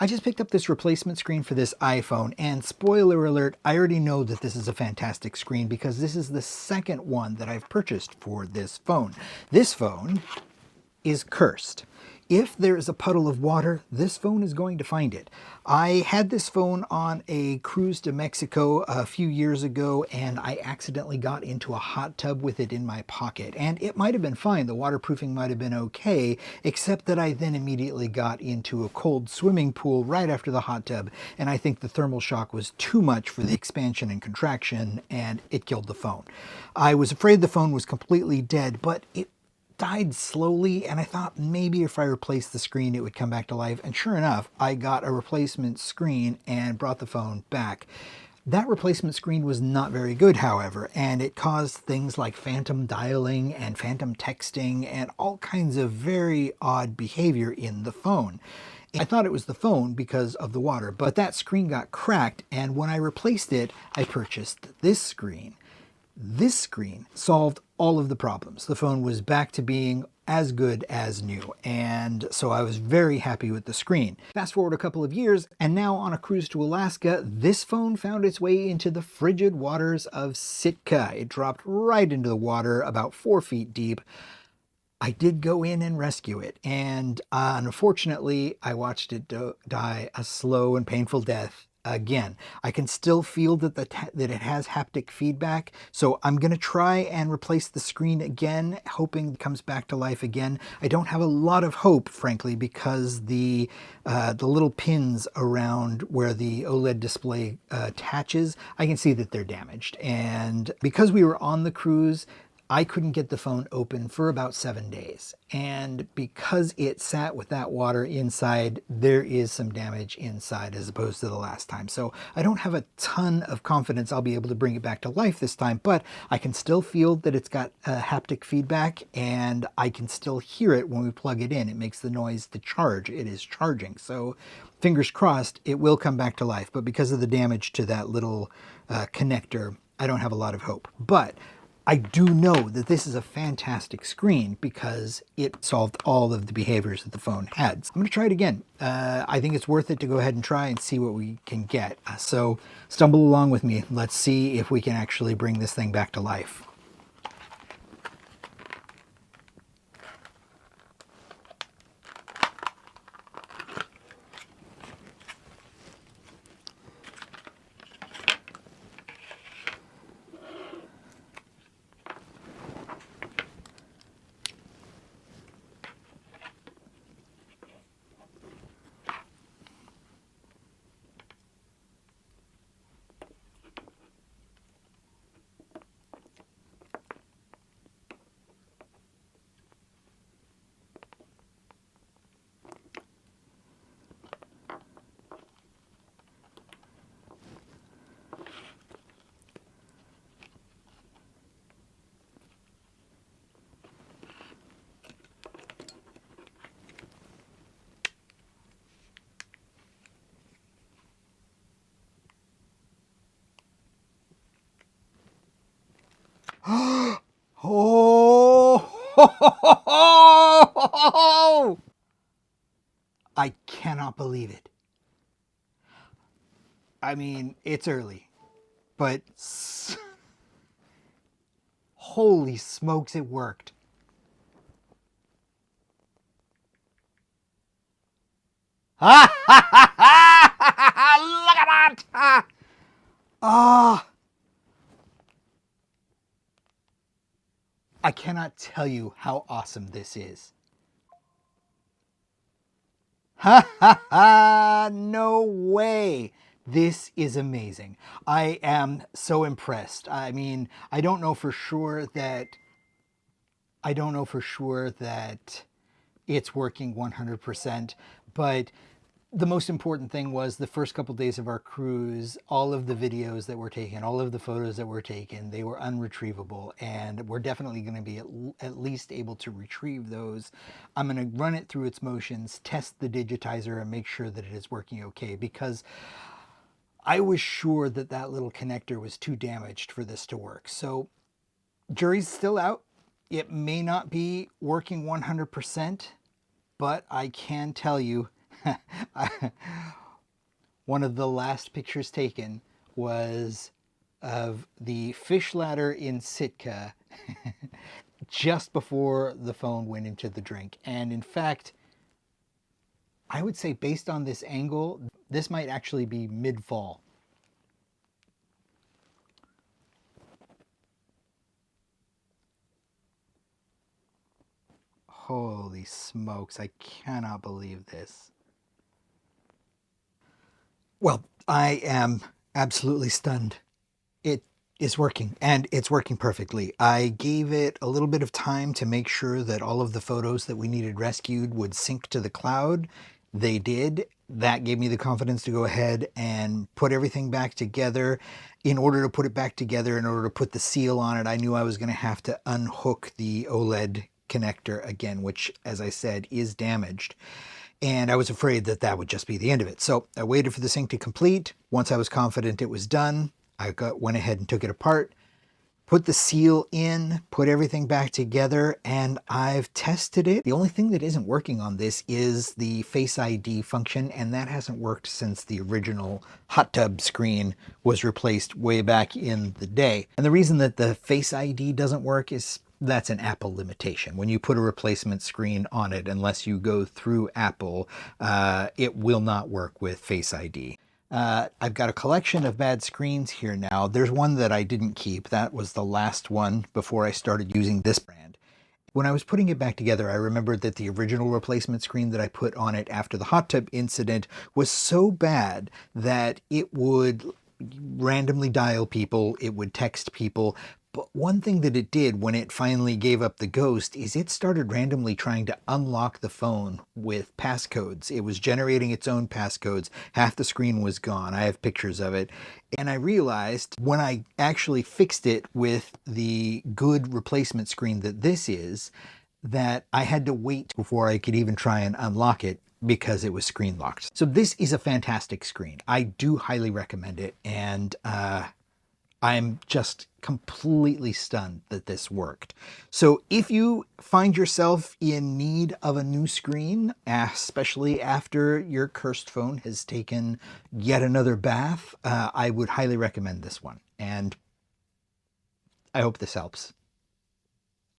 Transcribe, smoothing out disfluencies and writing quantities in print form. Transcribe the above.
I just picked up this replacement screen for this iPhone, and spoiler alert, I already know that this is a fantastic screen because this is the second one that I've purchased for this phone. This phone is cursed. If there is a puddle of water, this phone is going to find it. I had this phone on a cruise to Mexico a few years ago, and I accidentally got into a hot tub with it in my pocket. And it might have been fine, the waterproofing might have been okay, except that I then immediately got into a cold swimming pool right after the hot tub, and I think the thermal shock was too much for the expansion and contraction, and it killed the phone. I was afraid the phone was completely dead, but it died slowly, and I thought maybe if I replaced the screen it would come back to life, and sure enough I got a replacement screen and brought the phone back. That replacement screen was not very good, however, and it caused things like phantom dialing and phantom texting and all kinds of very odd behavior in the phone. I thought it was the phone because of the water, but that screen got cracked, and when I replaced it I purchased this screen. This screen solved all of the problems. The phone was back to being as good as new, and so I was very happy with the screen. Fast forward a couple of years, and now on a cruise to Alaska, this phone found its way into the frigid waters of Sitka. It dropped right into the water about 4 feet deep. I did go in and rescue it, and unfortunately I watched it die a slow and painful death again. I can still feel that that it has haptic feedback, so I'm going to try and replace the screen again, hoping it comes back to life again. I don't have a lot of hope, frankly, because the little pins around where the OLED display attaches, I can see that they're damaged. And because we were on the cruise, I couldn't get the phone open for about 7 days. And because it sat with that water inside, there is some damage inside as opposed to the last time. So I don't have a ton of confidence I'll be able to bring it back to life this time, but I can still feel that it's got haptic feedback, and I can still hear it when we plug it in. It makes the noise to charge. It is charging. So fingers crossed it will come back to life. But because of the damage to that little connector, I don't have a lot of hope. But I do know that this is a fantastic screen because it solved all of the behaviors that the phone had. I'm going to try it again. I think it's worth it to go ahead and try and see what we can get. So stumble along with me. Let's see if we can actually bring this thing back to life. Oh! I cannot believe it. I mean, it's early, but holy smokes, it worked. Look at that! Ah! I cannot tell you how awesome this is. Ha ha ha! No way! This is amazing. I am so impressed. I mean, I don't know for sure that it's working 100%, but the most important thing was the first couple days of our cruise, all of the videos that were taken, all of the photos that were taken, they were unretrievable, and we're definitely going to be at least able to retrieve those. I'm going to run it through its motions, test the digitizer, and make sure that it is working okay, because I was sure that that little connector was too damaged for this to work. So jury's still out. It may not be working 100%, but I can tell you One of the last pictures taken was of the fish ladder in Sitka just before the phone went into the drink. And in fact, I would say based on this angle, this might actually be mid-fall. Holy smokes, I cannot believe this. Well, I am absolutely stunned. It is working, and it's working perfectly. I gave it a little bit of time to make sure that all of the photos that we needed rescued would sync to the cloud. They did. That gave me the confidence to go ahead and put everything back together. In order to put it back together, in order to put the seal on it, I knew I was going to have to unhook the OLED connector again, which, as I said, is damaged. And I was afraid that that would just be the end of it. So I waited for the sync to complete. Once I was confident it was done, I went ahead and took it apart, put the seal in, put everything back together, and I've tested it. The only thing that isn't working on this is the Face ID function, and that hasn't worked since the original hot tub screen was replaced way back in the day. And the reason that the Face ID doesn't work is that's an Apple limitation. When you put a replacement screen on it, unless you go through Apple, it will not work with Face ID. I've got a collection of bad screens here now. There's one that I didn't keep. That was the last one before I started using this brand. When I was putting it back together, I remembered that the original replacement screen that I put on it after the hot tub incident was so bad that it would randomly dial people, it would text people. But one thing that it did when it finally gave up the ghost is it started randomly trying to unlock the phone with passcodes. It was generating its own passcodes. Half the screen was gone. I have pictures of it. And I realized when I actually fixed it with the good replacement screen that this is, that I had to wait before I could even try and unlock it because it was screen locked. So this is a fantastic screen. I do highly recommend it. And I'm just completely stunned that this worked. So if you find yourself in need of a new screen, especially after your cursed phone has taken yet another bath, I would highly recommend this one. And I hope this helps.